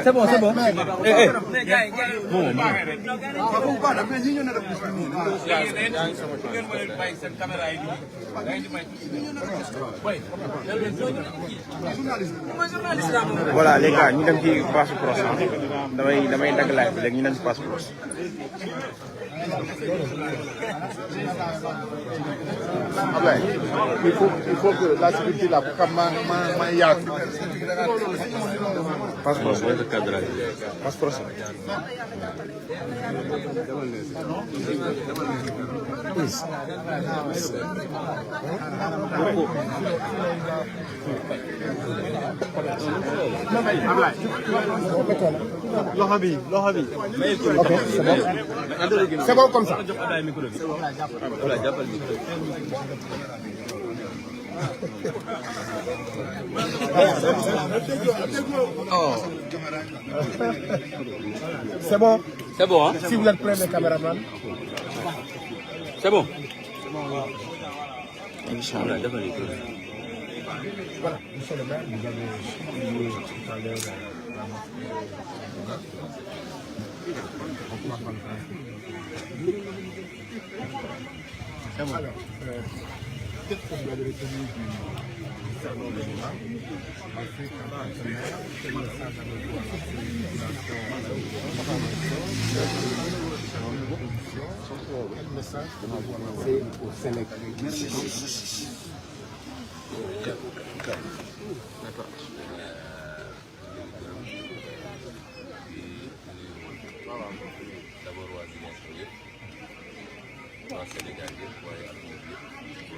C'est bon, c'est bon. Voilà les gars, ñu dem ci passe pros damay dagg live bi léegi ñu dem ci passe pros. Ablaye, il faut que la sécurité là pour xam ma yaatu. Passe pros le cadrage. Passe pros. Loxo bi. Ok, c'est bon. C'est bon comme ça. C'est bon. C'est bon, hein? Si vous êtes prêts, les caméramans. C'est bon. Inch'Allah. Voilà, monsieur le maire, vous avez souligné tout à l'heure alors, qu'est-ce que vous avez retenu du salon de l'imam? Quel message avez-vous à quel message avez-vous à lancer au Sénégalais? D'abord waa Ziguinchor yëpp waa Sénégal yëpp waaye àdduna bi yëpp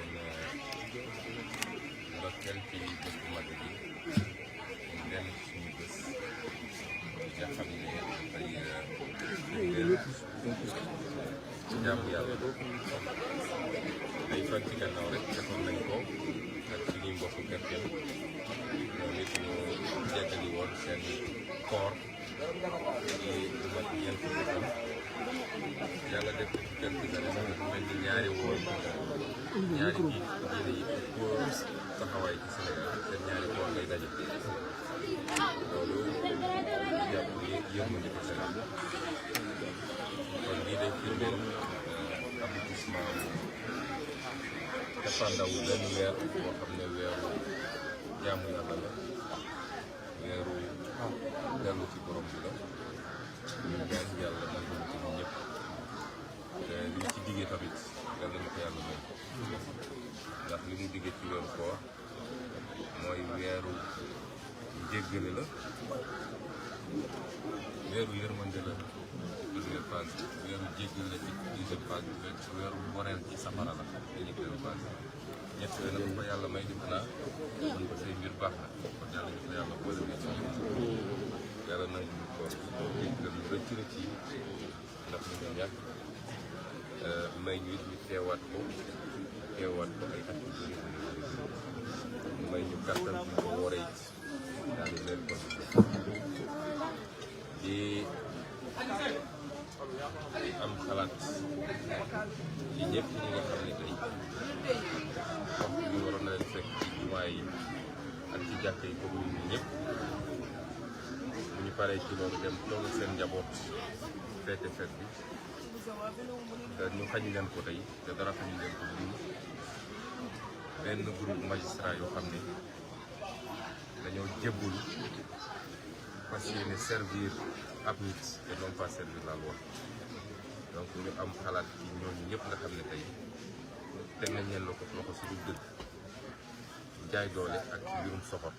ndokkeel ci bés bu mag bi ñu dem suñu bés nga xam ne dafay jaamu yàlla ay fan ci gannaaw rek defoon nañ ko ak suñuy mbokku chrétien ñoom it ñu jéggali woon seen koor ci lu mat ñeenti fan yàlla def ci quelques années nag dafa mel ni ñaari woor ñaari diine yi pour taxawaay ci Sénégal seen ñaari koor lay daje loolu jàpp ni yërmande ci Sénégal kon lii day firndeel aboutissement cappaandawu benn weer boo xam ne weeru jaamu yàlla la weeru dellu ci borom bi la ñu ñaan yàlla nangu ci ñun ñëpp te li ñu ci diggee tamit yàlla na ko yàlla may ndax li mu diggee ci weeru koor mooy weeru jéggale la weeru yërmande la première phase weeru jéggale la ci deuxième phase bi weeru boreel ci safara la ñetteelu phase ñett yooyu nag ko yàlla may di xanaa mën ko say mbir baax na kon yàlla ñu ko yàlla boole ci ñëpp yàlla nangu ñu ko jéggal ñu rëcc rëcc yi ndax ñu ñàkk may ñu it ñu teewaat ko ay at yu bëri may ñu kàttan ñu ko wooree it daal di leen ko di am xalaat ci ñëpp ñi nga xam ne tey waxtu bi waroon na leen fekk ci jumaa yi ak ci jàkka yi comme ñun ñëpp bu ñu paree ci loolu dem toog seen njaboot feete feet bi te ñu xañ leen ko tey te dara xañ leen ko lii benn groupe magistrat yoo xam ne dañoo jébbul fas yéene servir ab nit et non pas servir la loi donc ñu am xalaat ci ñooñu ñëpp nga xam ne tey teg nañ leen loxo su dul dëgg jaay doole ak ci mbirum soxor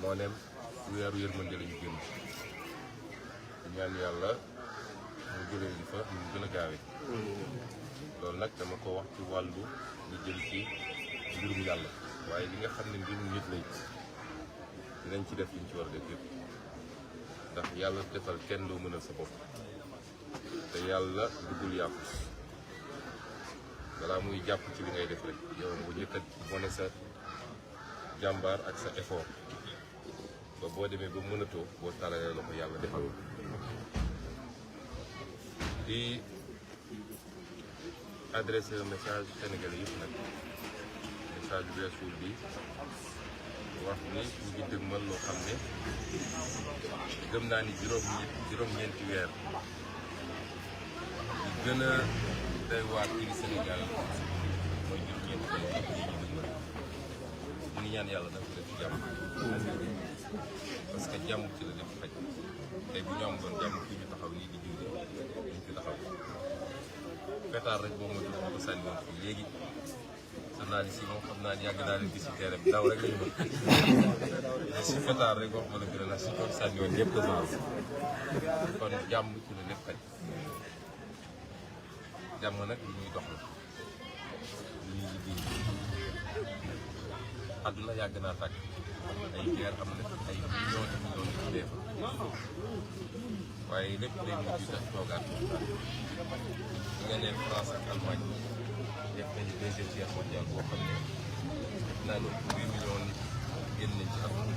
moo nem weeru yërmande la ñu génn ñaan yàlla mu jëlee ñu fa ñu gën a gaawee loolu nag dama ko wax ci wàllu lu jëm ci mbirum yàlla waaye li nga xam ne mbirum nit lay dinañ ci def liñ ci war a def yëpp ndax yàlla defal kenn doo mënal sa bopp te yàlla duggul yàpp balaa muy jàpp ci li ngay def rek yow bu njëkk a wane sa jàmbaar ak sa effort ba boo demee ba mënatoo boo talalee la ko yàlla defal di adresser un message sénégalais yëpp nag message bu weesul bi wax ne ñu ngi dëgmal loo xam ne gëm naa ni juróom-ñeenti weer li gën a doy waar ci Sénégal mooy juróom-ñeenti weer yi ñu dëgmal ñu ngi ñaan yàlla nag def jàmm parce que jàmm ci la def xaj tey bu ñu am doon jàmm fii ñu taxaw nii di julli ñu fi taxaw pétard rek boo ma dugg ko sànni woon fii léegi journaliste yi moom xam naa yàgg naa leen gis ci terrain bi daw rek lañu mën mais si pétard rek wax ma la gën a si ko sànni woon yëpp la kon jàmm ci la lépp xaj jàmm nag li ñuy dox la li ñuy liggéey àdduna yàgg naa tàkk ay guerre am na ay millions de millions de dee waaye lépp day mujj tax toogaat nga ne France ak Allemagne def nañu deuxième guerre mondiale boo xam ne naa ne 8 millions nit génn nañ ci àdduna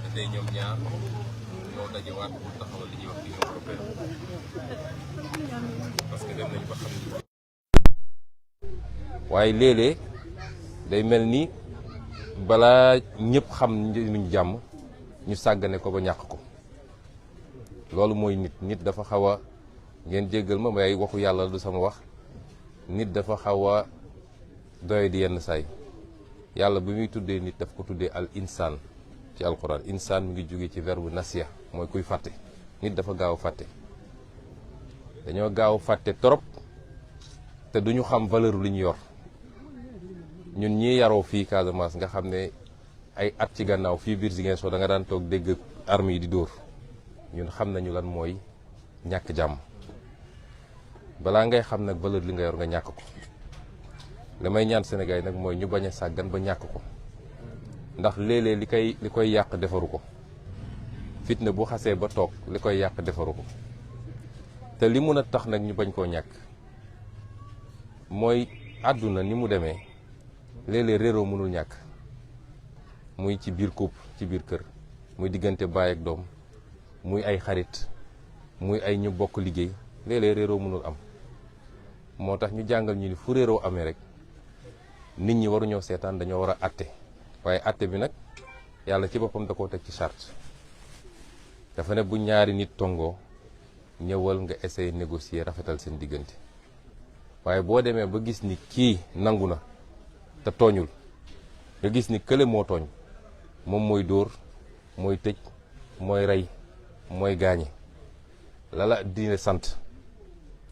te tey ñoom ñaar ñoo dajewaat pour taxawal li ñuy wax Union européenne parce que dem nañu ba xam ni. waaye léeg-léeg day mel ni balaa ñëpp xam njëriñu jàmm ñu sàggane ko ba ñàkk ko loolu mooy nit dafa xaw a ngeen jéggal ma may waxu yàlla du sama wax nit dafa xaw a doy di yenn saay yàlla bi muy tuddee nit daf ko tuddee al insaan ci alquran insaan mi ngi jóge ci verbe nasiya mooy kuy fàtte nit dafa gaaw fàtte dañoo gaaw fàtte trop te duñu xam valeur li ñu yor ñun ñii yaroo fii Casamance nga xam ne ay at ci gannaaw fii biir Ziguinchor da nga daan toog dégg armes yi di dóor ñun xam nañu lan mooy ñàkk jàmm balaa ngay xam nag valeur li nga yor nga ñàkk ko li may ñaan Sénégal yi nag mooy ñu bañ a sàggan ba ñàkk ko ndax léeg-léeg li koy yàq defaru ko fitna bu xasee ba toog li koy yàq defaru ko te li mun a tax nag ñu bañ koo ñàkk mooy àdduna ni mu demee léeg-léeg réeroo mënul ñàkk muy ci biir couple ci biir kër muy diggante baay ak doom muy ay xarit muy ay ñu bokk liggéey léeg-léeg réeroo mënul am moo tax ñu jàngal ñu ni fu réeroo amee rek nit ñi waruñoo seetaan dañoo war a atte waaye atte bi nag yàlla ci boppam da koo teg ci charte dafa ne bu ñaari nit tongoo ñëwal nga essayer négocier rafetal seen diggante waaye boo demee ba gis ni kii nangu na te tooñul nga gis ni kële moo tooñ moom mooy dóor mooy tëj mooy rey mooy gaañe lala diine sant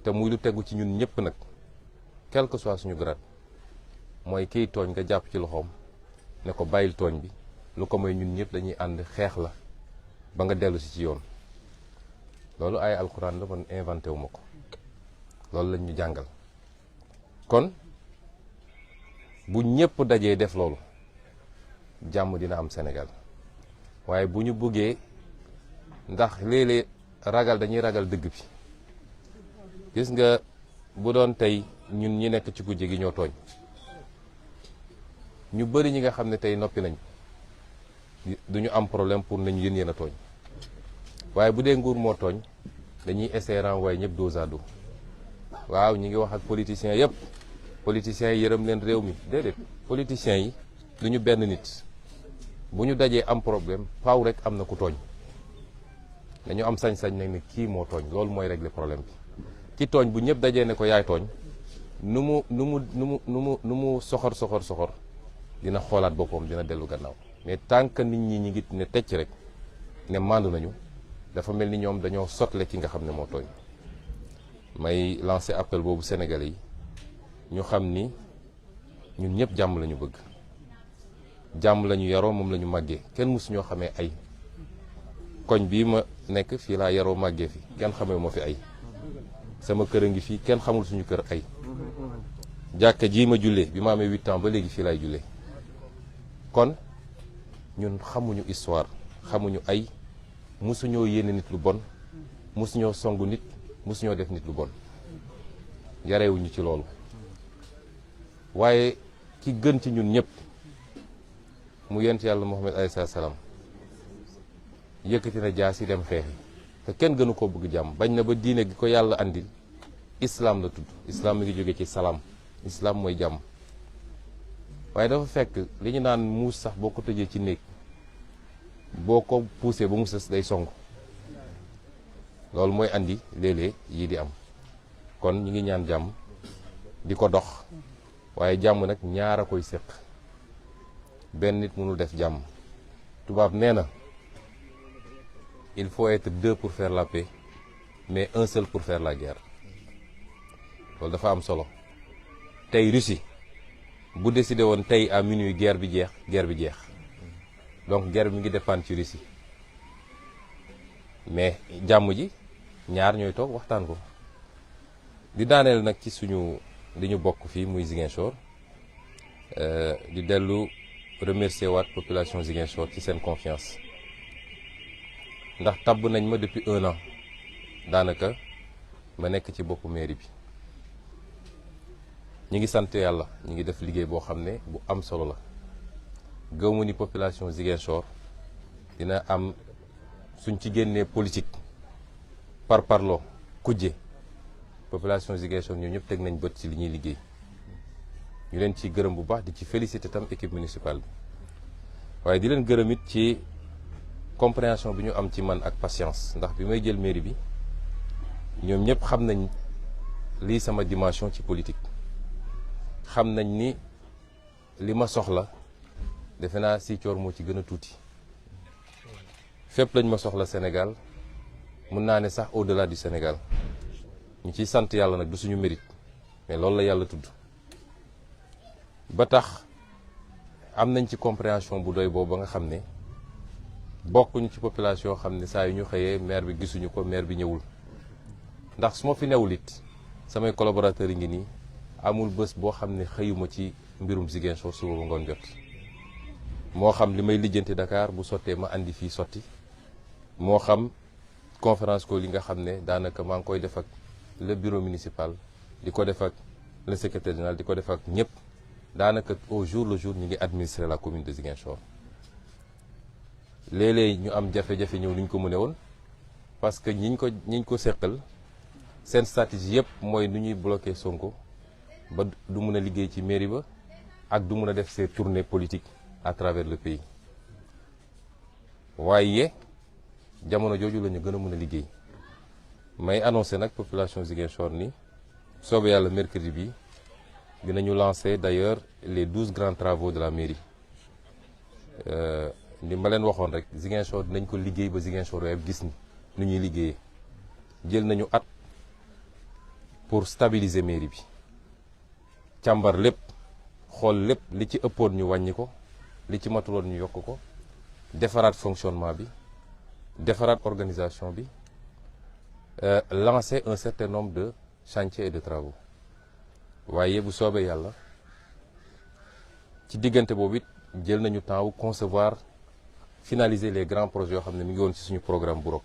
te muy lu tegu ci ñun ñëpp nag quel que soit suñu grade mooy kiy tooñ nga jàpp ci loxoom ne ko bàyyil tooñ bi lu ko mooy ñun ñëpp dañuy ànd xeex la ba nga dellu si ci yoon loolu ay alxuraan la man inventé wu ma ko loolu lañ ñu jàngal kon bu ñëpp dajee def loolu jàmm dina am Sénégal waaye bu ñu bëggee ndax léeg-léeg ragal dañuy ragal dëgg bi gis nga bu doon tey ñun ñi nekk ci kujje gi ñoo tooñ ñu bëri ñi nga xam ne tey noppi nañ duñu am problème pour nañu yéen a tooñ waaye bu dee nguur moo tooñ dañuy essayer renvoyer ñëpp dos à dos waaw ñi ngi wax ak politiciens yëpp politiciens yi yërëm leen réew mi déedéet politiciens yi duñu benn nit bu ñu dajee am problème faaw rek am na ku tooñ dañu am sañ-sañ nag ne kii moo tooñ loolu mooy régler problème bi ki tooñ bu ñëpp dajee ne ko yaay tooñ nu mu soxor dina xoolaat boppam dina dellu gannaaw mais tant que nit ñi ngi ne tecc rek ne màndu nañu dafa mel ni ñoom dañoo sotle ki nga xam ne moo tooñ may lancer appel boobu Sénégalais yi ñu xam ni ñun ñëpp jàmm la ñu bëgg jàmm la ñu yaroo moom la ñu màggee kenn mësu ñoo xamee ay koñ bii ma nekk fii laa yaroo màggee fi kenn xamee moo fi ay sama kër a ngi fii kenn xamul suñu kër ay jàkka jii ma jullee bi ma amee 8 ans ba léegi fii laay jullee kon ñun xamuñu histoire xamuñu ay mësuñoo yéene nit lu bon mësuñoo songu nit mësuñoo def nit lu bon yarewuñu ci loolu waaye ki gën ci ñun ñëpp mu yent yàlla Muhammad alayhi salaam yëkkati na jaas yi dem xeexi te kenn gënu koo bëgg jàmm bañ na ba diine gi ko yàlla andil islam la tudd islam mi ngi jóge ci salaam islam mooy jàmm waaye dafa fekk li ñu naan muus sax boo ko tëjee ci néeg boo ko poussé ba mu sës day song loolu mooy andi léeg-léeg yii di am kon ñu ngi ñaan jàmm di ko dox waaye jàmm nag ñaar a koy séq benn nit mënul def jàmm tubaab nee na il faut être deux pour faire la paix mais un seul pour faire la guerre loolu dafa am solo tey Russie bu décidé woon tey à minuit guerre bi jeex donc guerre bi mi ngi dépendre ci Russie mais jàmm ji ñaar ñooy toog waxtaan ko di daaneel nag ci suñu li ñu bokk fii muy Ziguinchor di dellu remercier waat population Ziguinchor ci seen confiance ndax tabb nañ ma depuis 1 an daanaka ma nekk ci boppu mairie bi ñi ngi sant yàlla ñi ngi def liggéey boo xam ne bu am solo la gëw ma ni population Ziguinchor dina am suñ ci génnee politique par parloo kujje population Ziguinchor ñoom ñëpp teg nañ bët ci li ñuy liggéey ñu leen ci gërëm bu baax di ci féliciter tam équipe municipale bi waaye di leen gërëm it ci compréhension bi ñu am ci man ak patience ndax bi may jël mairie bi ñoom ñëpp xam nañ lii sama dimension ci politique xam nañ ni li ma soxla defe naa Ziguinchor moo ci gën a tuuti fépp lañ ma soxla Sénégal mun naa ne sax au-delà du Sénégal ñu ciy sant yàlla nag du suñu mérite mais loolu la yàlla tudd ba tax am nañ ci compréhension bu doy boobu ba nga xam ne bokkuñu ci population xam ne saa yu ñu xëyee maire bi gisuñu ko maire bi ñëwul ndax su ma fi newul it samay collaborateurs yi ngi nii amul bés boo xam ne xëyuma ci mbirum Ziguinchor suba ba ngoon jot moo xam li may lijjanti Dakar bu sottee ma andi fii sotti moo xam conférence call yi nga xam ne daanaka maa ngi koy def ak le bureau municipal di ko def ak le secrétaire général di ko def ak ñëpp daanaka au jour le jour ñu ngi administrer la commune de Ziguinchor léeg-léeg ñu am jafe-jafe ñëw ni ñu ko mëne woon parce que ñiñ ko seqal seen stratégie yëpp mooy nu ñuy bloquer Sonko ba du mun a liggéey ci mairie ba ak du mun a def ses tournées politiques à travers le pays waaye jamono jooju la ñu gën a mën a liggéey may annoncé nag population Ziguinchor ni soobee yàlla mercredi bi dinañu lancer d'ailleurs les 12 grands travaux de la mairie li ma leen waxoon rek Ziguinchor dinañ ko liggéey ba Ziguinchor yëpp gis ni nu ñuy liggéeyee jël nañu at pour stabiliser mairie bi càmbar lépp xool lépp li ci ëppoon ñu wàññi ko li ci matuloon ñu yokk ko defaraat fonctionnement bi defaraat organisation bi lancer un certain nombre de chantiers et de travaux waaye bu soobee yàlla ci diggante boobu it jël nañu temps wu concevoir finaliser les grands projets yoo xam ne mi ngi woon ci suñu programme bu rok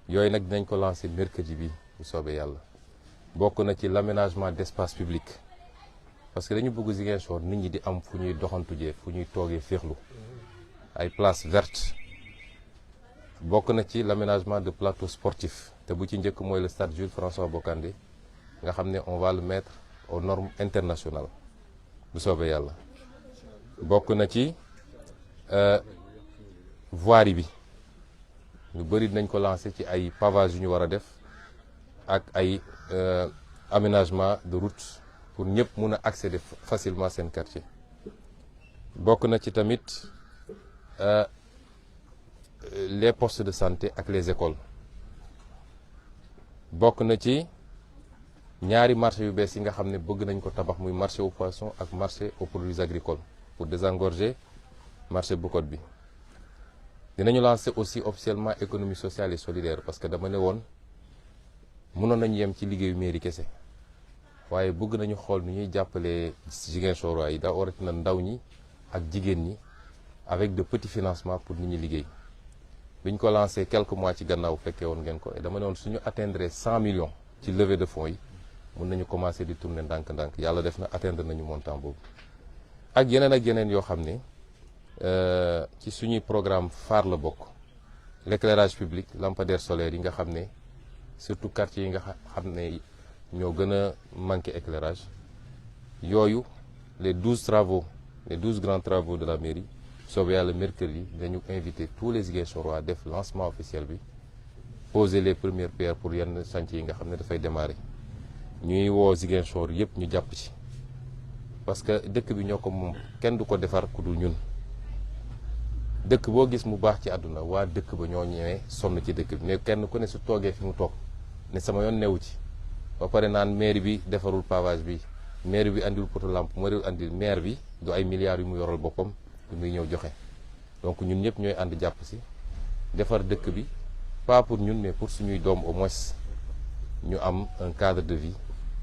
yooyu nag dinañ ko lancer mercredi bi bu soobee yàlla bokk na ci l'aménagement d'espace public parce que dañu bëgg Ziguinchor nit ñi di am fu ñuy doxantu jee fu ñuy toogee féexlu ay places vertes bokk na ci l'aménagement de plateaux sportifs te bu ci njëkk mooy le stade Jules François Bocandé nga xam ne on va le mettre aux normes internationales bu soobee yàlla bokk na ci voirie bi lu bëri dinañ ko lancer ci ay pavage yu ñu war a def ak ay aménagement de route pour ñëpp mun a accéder facilement seen quartier bokk na ci tamit les postes de santé ak les écoles bokk na ci ñaari marché yu bees yi nga xam ne bëgg nañ ko tabax muy marché aux poissons ak marché aux produits agricoles pour désengorger marché Boucotte bi dinañu lancer aussi officiellement économie sociale et solidaire parce que dama ne woon mënoon nañu yem ci liggéeyu mairie kese waaye bëgg nañu xool nu ñuy jàppalee Ziguinchor yi da waratina ndaw ñi ak jigéen ñi avec de petits financements pour nit ñi liggéey biñ ko lancé quelques mois ci gannaaw fekkee woon ngeen ko et dama ne woon suñu atteindre 100 millions ci levée de fonds yi mën nañu commencer di tourner ndànk-ndànk yàlla def na atteindre nañu montant boobu ak yeneen yoo xam ne ci suñuy programme phare la bokk l'éclairage public lampadaire solaire yi nga xam ne surtout quartier yi nga xam ne ñoo gën a manqué éclairage yooyu les 12 grands travaux de la mairie soobee yàlla mercredi dañu invité tous les Ziguinchorois à def lancement officiel bi poser les premières pierres pour yenn chantier yi nga xam ne dafay démarrer ñuy woo Ziguinchor yëpp ñu jàpp ci parce que dëkk bi ñoo ko moom kenn du ko defar ku dul ñun dëkk boo gis mu baax ci àdduna waa dëkk ba ñoo ñëwee sonn ci dëkk bi mais kenn ku ne su toogee fi mu toog ne sama yoon newu ci ba pare naan maire bi defarul pavage bi maire bi andil poto lampe maire bi du ay milliards yu mu yoral boppam yu muy ñëw joxe donc ñun ñëpp ñooy ànd jàpp si defar dëkk bi pas pour ñun mais pour suñuy doom au moins ñu am un cadre de vie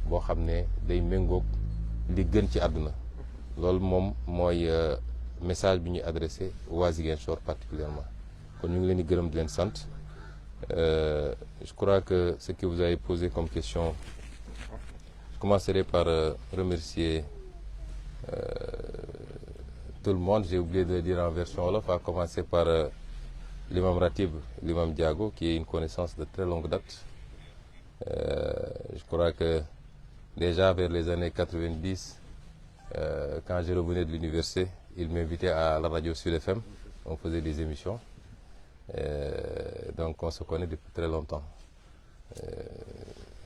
boo xam ne day méngoog li gën ci àdduna loolu moom mooy message bi ñuy adressé waa Ziguinchor particulièrement kon ñu ngi leen di gërëm di leen sant je crois que ce que vous avez posé comme question je commencerai par remercier tout le monde. J'ai oublié de le dire en version wolof, à commencer par l'imam Ratib, l'imam Diago, qui est une connaissance de très longue date. Je crois que déjà vers les années 90, quand je revenais de l'université, il m'invitait à la radio Sud FM. On faisait des émissions. Donc on se connaît depuis très longtemps.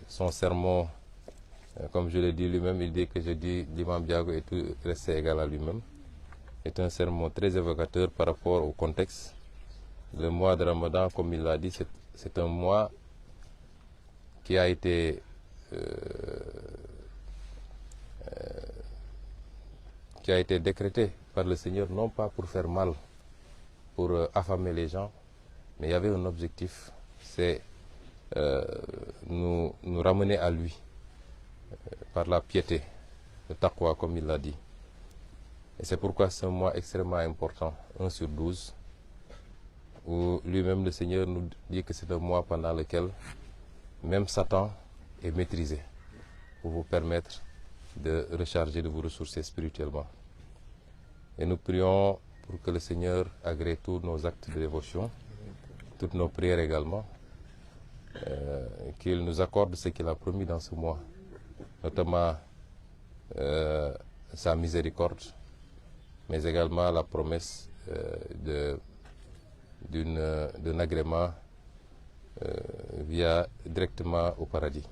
Son sermon, comme je l'ai dit lui-même, il dit que je dis l'imam Diago est tout resté égal à lui-même. C'est un sermon très évocateur par rapport au contexte. Le mois de Ramadan, comme il l'a dit, c'est un mois qui a été décrété par le Seigneur, non pas pour faire mal, pour affamer les gens, mais il y avait un objectif, c'est nous ramener à lui par la piété, le taqwa, comme il l'a dit. Et c'est pourquoi c'est un mois extrêmement important, 1 sur 12, où lui-même, le Seigneur, nous dit que c'est un mois pendant lequel même Satan est maîtrisé pour vous permettre de recharger, de vous ressourcer spirituellement. Et nous prions pour que le Seigneur agrée tous nos actes de dévotion, toutes nos prières également, qu'il nous accorde ce qu'il a promis dans ce mois, notamment sa miséricorde, mais également la promesse d'un agrément directement au paradis.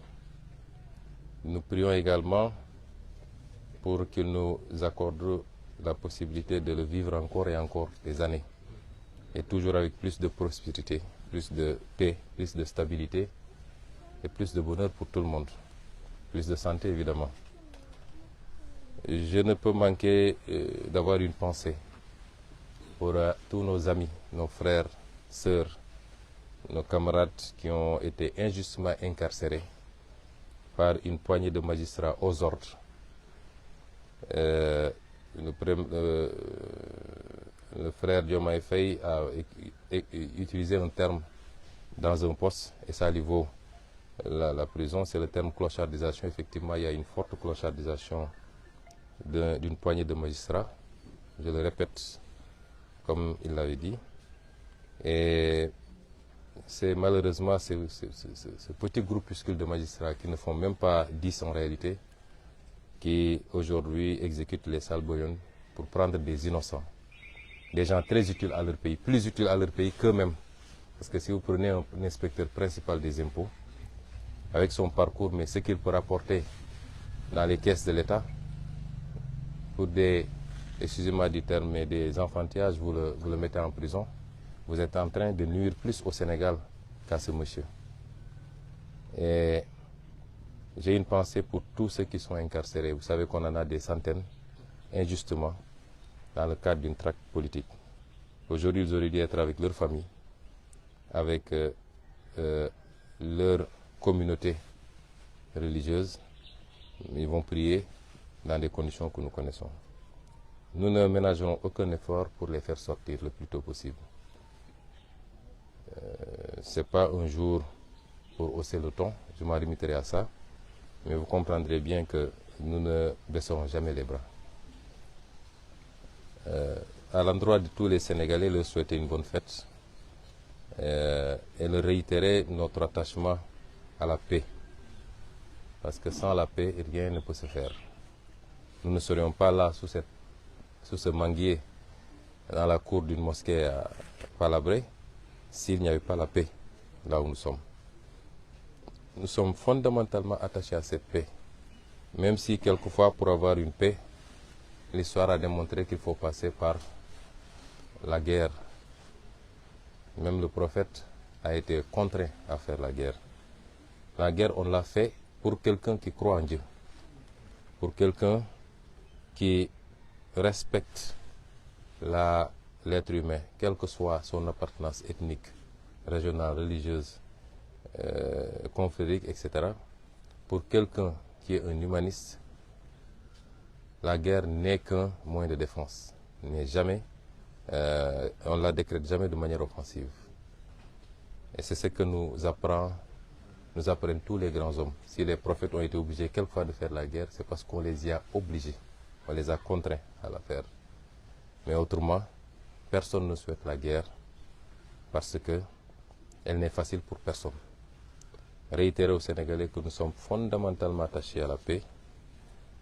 Nous prions également pour qu'il nous accorde la possibilité de le vivre encore et encore des années, et toujours avec plus de prospérité, plus de paix, plus de stabilité et plus de bonheur pour tout le monde, plus de santé évidemment. Je ne peux manquer d'avoir une pensée pour tous nos amis, nos frères, sœurs, nos camarades qui ont été injustement incarcérés par une poignée de magistrats aux ordres. Le frère Diomaye Faye a utilisé un terme dans un poste, et ça lui vaut la prison, c'est le terme clochardisation. Effectivement, il y a une forte clochardisation d'une poignée de magistrats, je le répète comme il l'avait dit, et c'est malheureusement ce petit groupuscule de magistrats qui ne font même pas 10 en réalité, qui aujourd'hui exécutent les sales boyons pour prendre des innocents, des gens très utiles à leur pays, plus utiles à leur pays qu'eux-mêmes. Parce que si vous prenez un inspecteur principal des impôts, avec son parcours, mais ce qu'il peut rapporter dans les caisses de l'État, pour des, excusez-moi du terme, mais des enfantillages, vous le mettez en prison, vous êtes en train de nuire plus au Sénégal qu'à ce monsieur. Et j'ai une pensée pour tous ceux qui sont incarcérés. Vous savez qu'on en a des centaines, injustement, dans le cadre d'une traque politique. Aujourd'hui, ils auraient dû être avec leur famille, avec leur communauté religieuse. Ils vont prier dans des conditions que nous connaissons. Nous ne ménagerons aucun effort pour les faire sortir le plus tôt possible. Ce n'est pas un jour pour hausser le ton, je m'en limiterai à ça, mais vous comprendrez bien que nous ne baisserons jamais les bras. À l'endroit de tous les Sénégalais, leur souhaiter une bonne fête et leur réitérer notre attachement à la paix. Parce que sans la paix, rien ne peut se faire. nous ne serions pas là sous ce manguier dans la cour d'une mosquée à Palabré s'il n'y avait pas la paix là où nous sommes. Nous sommes fondamentalement attachés à cette paix, même si quelquefois pour avoir une paix, l'histoire a démontré qu'il faut passer par la guerre. Même le prophète a été contraint à faire la guerre. La guerre, on l'a fait pour quelqu'un qui croit en Dieu, pour quelqu'un qui respecte l'être humain, quelle que soit son appartenance ethnique, régionale, religieuse, confrérique, etc. Pour quelqu'un qui est un humaniste, la guerre n'est qu'un moyen de défense, n'est jamais, on ne la décrète jamais de manière offensive. Et c'est ce que nous apprennent tous les grands hommes. Si les prophètes ont été obligés quelquefois de faire la guerre, c'est parce qu'on les y a obligés, on les a contraints à la faire. Mais autrement, personne ne souhaite la guerre parce qu'elle n'est facile pour personne. Réitérer aux Sénégalais que nous sommes fondamentalement attachés à la paix.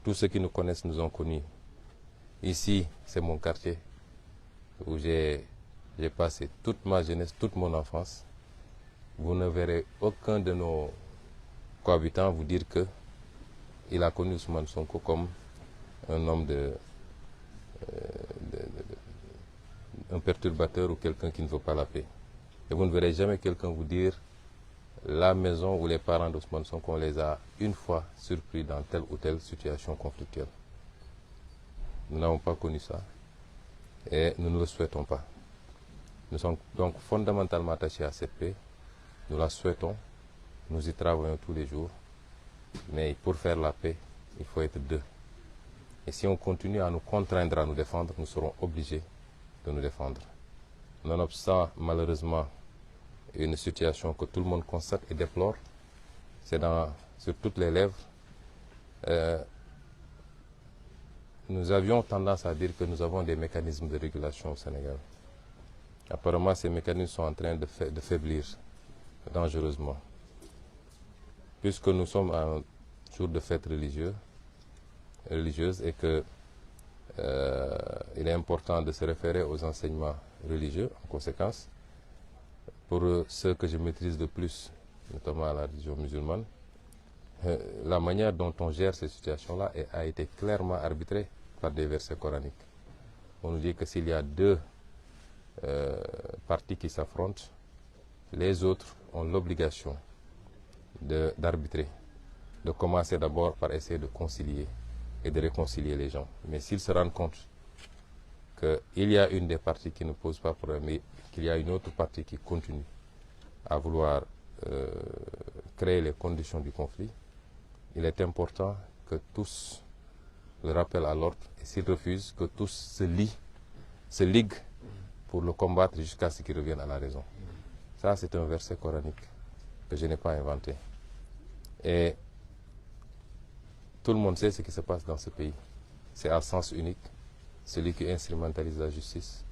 Tous ceux qui nous connaissent nous ont connus. Ici, c'est mon quartier où j'ai passé toute ma jeunesse, toute mon enfance. Vous ne verrez aucun de nos cohabitants vous dire qu'il a connu Ousmane Sonko comme un homme un perturbateur ou quelqu'un qui ne veut pas la paix. Et vous ne verrez jamais quelqu'un vous dire la maison où les parents d'Ousmane Sonko, on les a une fois surpris dans telle ou telle situation conflictuelle. Nous n'avons pas connu ça et nous ne le souhaitons pas. Nous sommes donc fondamentalement attachés à cette paix. Nous la souhaitons, nous y travaillons tous les jours, mais pour faire la paix, il faut être deux. Et si on continue à nous contraindre à nous défendre, nous serons obligés de nous défendre. Nonobstant, malheureusement, une situation que tout le monde constate et déplore, c'est sur toutes les lèvres. Nous avions tendance à dire que nous avons des mécanismes de régulation au Sénégal. Apparemment, ces mécanismes sont en train de faiblir dangereusement. Puisque nous sommes à un jour de fête religieuse et que il est important de se référer aux enseignements religieux en conséquence. Pour ceux que je maîtrise le plus, notamment à la religion musulmane, la manière dont on gère ces situations-là a été clairement arbitrée par des versets coraniques. On nous dit que s'il y a deux parties qui s'affrontent, les autres ont l'obligation d'arbitrer, de commencer d'abord par essayer de concilier et de réconcilier les gens. Mais s'ils se rendent compte qu'il y a une des parties qui ne pose pas problème, mais qu'il y a une autre partie qui continue à vouloir créer les conditions du conflit, il est important que tous le rappellent à l'ordre et s'ils refusent, que tous se liguent pour le combattre jusqu'à ce qu'ils reviennent à la raison. Ça, c'est un verset coranique que je n'ai pas inventé. Et tout le monde sait ce qui se passe dans ce pays. C'est à sens unique. Celui qui instrumentalise la justice,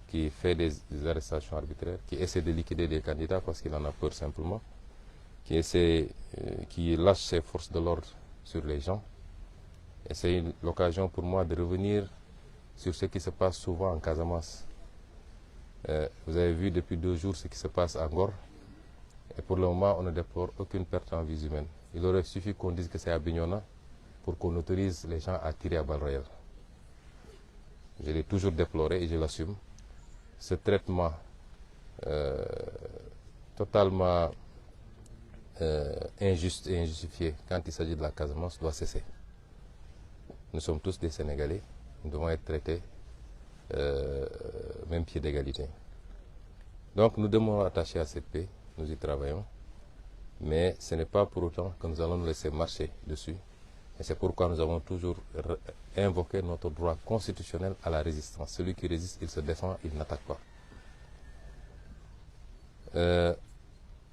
qui fait des arrestations arbitraires, qui essaie de liquider des candidats parce qu'il en a peur simplement, qui lâche ses forces de l'ordre sur les gens. Et c'est l'occasion pour moi de revenir sur ce qui se passe souvent en Casamance. Vous avez vu depuis 2 jours ce qui se passe à Ngor. Et pour le moment, on ne déplore aucune perte en vie humaine. Il aurait suffi qu'on dise que c'est à Bignona pour qu'on autorise les gens à tirer à balles réelles. Je l'ai toujours déploré et je l'assume. Ce traitement totalement injuste et injustifié quand il s'agit de la Casamance doit cesser. Nous sommes tous des Sénégalais, nous devons être traités même pied d'égalité. Donc nous demeurons attachés à cette paix, nous y travaillons, mais ce n'est pas pour autant que nous allons nous laisser marcher dessus. Et c'est pourquoi nous avons toujours invoqué notre droit constitutionnel à la résistance. Celui qui résiste, il se défend, il n'attaque pas.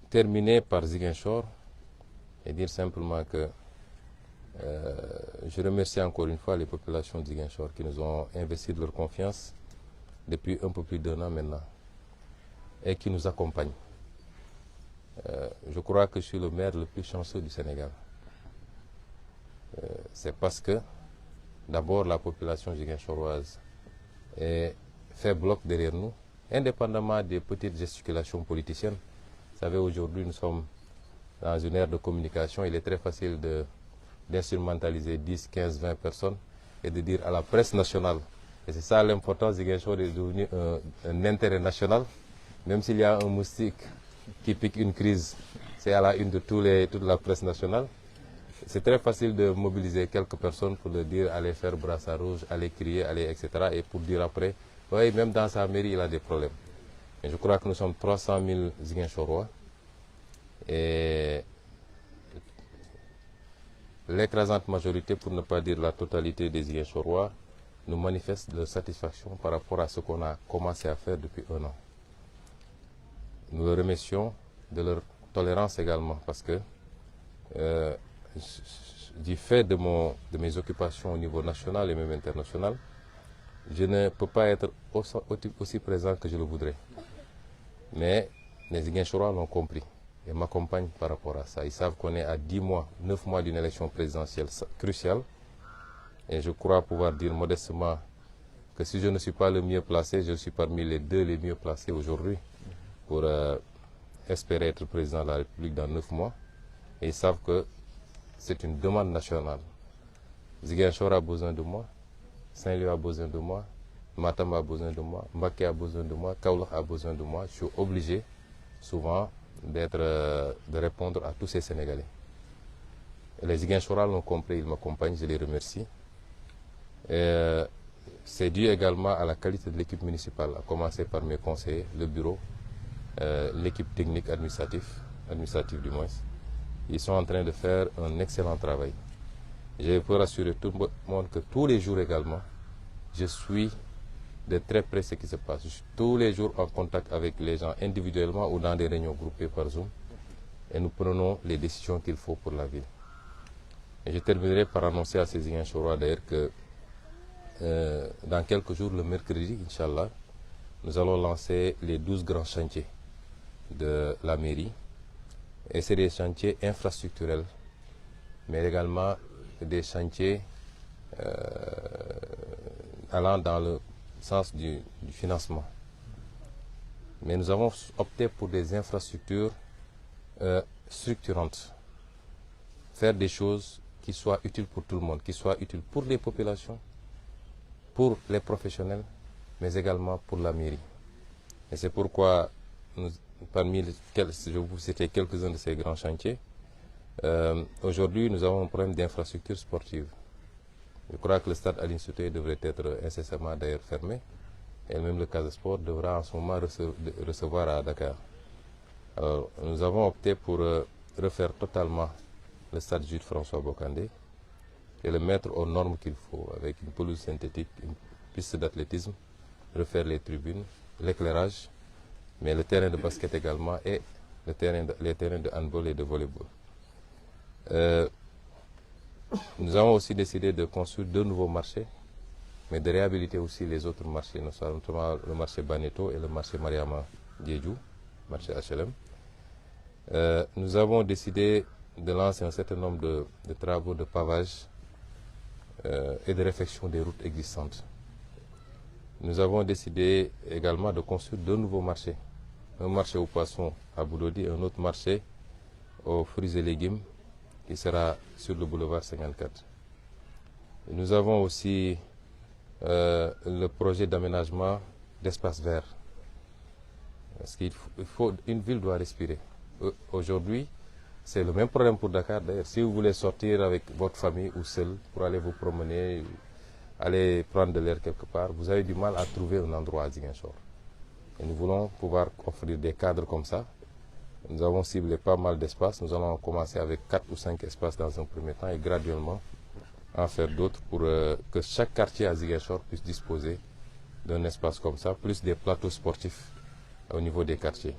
Terminer par Ziguinchor et dire simplement que je remercie encore une fois les populations de Ziguinchor qui nous ont investi de leur confiance depuis un peu plus d'1 an maintenant et qui nous accompagnent. Je crois que je suis le maire le plus chanceux du Sénégal. C'est parce que d'abord la population ziguinchoroise fait bloc derrière nous, indépendamment des petites gesticulations politiciennes. Vous savez, aujourd'hui, nous sommes dans une ère de communication. Il est très facile d'instrumentaliser 10, 15, 20 personnes et de dire à la presse nationale. Et c'est ça l'importance, Ziguinchor est devenu un intérêt national. Même s'il y a un moustique qui pique une crise, c'est à la une de toute la presse nationale. C'est très facile de mobiliser quelques personnes pour le dire, aller faire brassard rouge, aller crier, aller, etc. Et pour dire après, oui, même dans sa mairie, il a des problèmes. Et je crois que nous sommes 300 000 Ziguinchorois. Et l'écrasante majorité, pour ne pas dire la totalité des Ziguinchorois, nous manifestent leur satisfaction par rapport à ce qu'on a commencé à faire depuis 1 an. Nous les remercions de leur tolérance également, parce que du fait de mes occupations au niveau national et même international, je ne peux pas être aussi présent que je le voudrais. Mais les Ziguinchorois l'ont compris et m'accompagnent par rapport à ça. Ils savent qu'on est à 10 mois, 9 mois d'une élection présidentielle cruciale. Et je crois pouvoir dire modestement que si je ne suis pas le mieux placé, je suis parmi les 2 les mieux placés aujourd'hui pour espérer être président de la République dans 9 mois. Et ils savent que c'est une demande nationale. Ziguinchor a besoin de moi, Saint-Louis a besoin de moi, Matam a besoin de moi, Mbacké a besoin de moi, Kaolack a besoin de moi. Je suis obligé souvent de répondre à tous ces Sénégalais. Et les Ziguinchorois l'ont compris, ils m'accompagnent, je les remercie. C'est dû également à la qualité de l'équipe municipale, à commencer par mes conseillers, le bureau, l'équipe technique administrative du moins. Ils sont en train de faire un excellent travail. Je peux rassurer tout le monde que tous les jours également, je suis de très près ce qui se passe. Je suis tous les jours en contact avec les gens individuellement ou dans des réunions groupées par Zoom. Et nous prenons les décisions qu'il faut pour la ville. Et je terminerai par annoncer à ces Ziguinchorois d'ailleurs que dans quelques jours, le mercredi, Inch'Allah, nous allons lancer les 12 grands chantiers de la mairie. Et c'est des chantiers infrastructurels, mais également des chantiers allant dans le sens du financement. Mais nous avons opté pour des infrastructures structurantes. Faire des choses qui soient utiles pour tout le monde, qui soient utiles pour les populations, pour les professionnels, mais également pour la mairie. Et c'est pourquoi, parmi je vais vous citer quelques-uns de ces grands chantiers, aujourd'hui nous avons un problème d'infrastructure sportive. Je crois que le stade Aline Sitoé devrait être incessamment d'ailleurs fermé, et même le Casa Sport devra en ce moment recevoir à Dakar. Alors, nous avons opté pour refaire totalement le stade Jules François Bocandé et le mettre aux normes qu'il faut, avec une pelouse synthétique, une piste d'athlétisme, refaire les tribunes, l'éclairage, mais le terrain de basket également et les terrains de handball et de volleyball. Nous avons aussi décidé de construire 2 nouveaux marchés, mais de réhabiliter aussi les autres marchés, notamment le marché Baneto et le marché Mariama Diédhiou, marché HLM. Nous avons décidé de lancer un certain nombre de travaux de pavage et de réfection des routes existantes. Nous avons décidé également de construire 2 nouveaux marchés. Un marché aux poissons à Boulodi et un autre marché aux fruits et légumes qui sera sur le boulevard 54. Et nous avons aussi le projet d'aménagement d'espaces verts. Parce une ville doit respirer. Aujourd'hui, c'est le même problème pour Dakar d'ailleurs. Si vous voulez sortir avec votre famille ou seul pour aller vous promener, aller prendre de l'air quelque part, vous avez du mal à trouver un endroit à Ziguinchor. Et nous voulons pouvoir offrir des cadres comme ça. Nous avons ciblé pas mal d'espaces. Nous allons commencer avec 4 ou 5 espaces dans un premier temps et graduellement en faire d'autres pour que chaque quartier à Ziguinchor puisse disposer d'un espace comme ça, plus des plateaux sportifs au niveau des quartiers.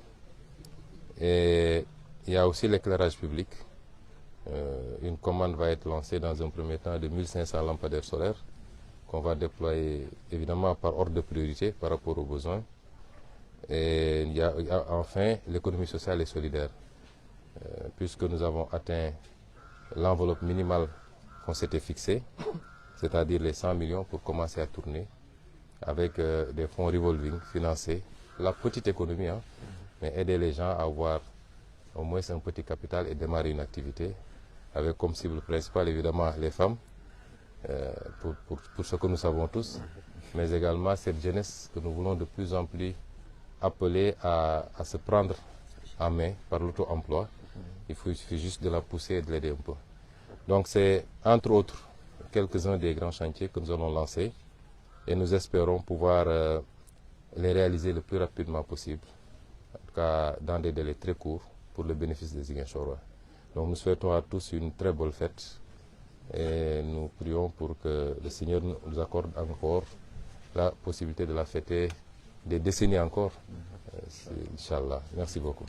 Et il y a aussi l'éclairage public. Une commande va être lancée dans un premier temps de 1500 lampadaires solaires qu'on va déployer évidemment par ordre de priorité par rapport aux besoins. Et il y a enfin l'économie sociale et solidaire. Puisque nous avons atteint l'enveloppe minimale qu'on s'était fixée, c'est-à-dire les 100 millions pour commencer à tourner avec des fonds revolving, financer la petite économie, hein, mais aider les gens à avoir au moins un petit capital et démarrer une activité avec comme cible principale évidemment les femmes, pour ce que nous savons tous, mais également cette jeunesse que nous voulons de plus en plus appeler à se prendre en main par l'auto-emploi. Il suffit juste de la pousser et de l'aider un peu. Donc c'est entre autres quelques-uns des grands chantiers que nous allons lancer et nous espérons pouvoir les réaliser le plus rapidement possible, en tout cas dans des délais très courts pour le bénéfice des Ziguinchorois. Donc nous souhaitons à tous une très bonne fête et nous prions pour que le Seigneur nous accorde encore la possibilité de la fêter des décennies encore. Inch'Allah. Merci beaucoup.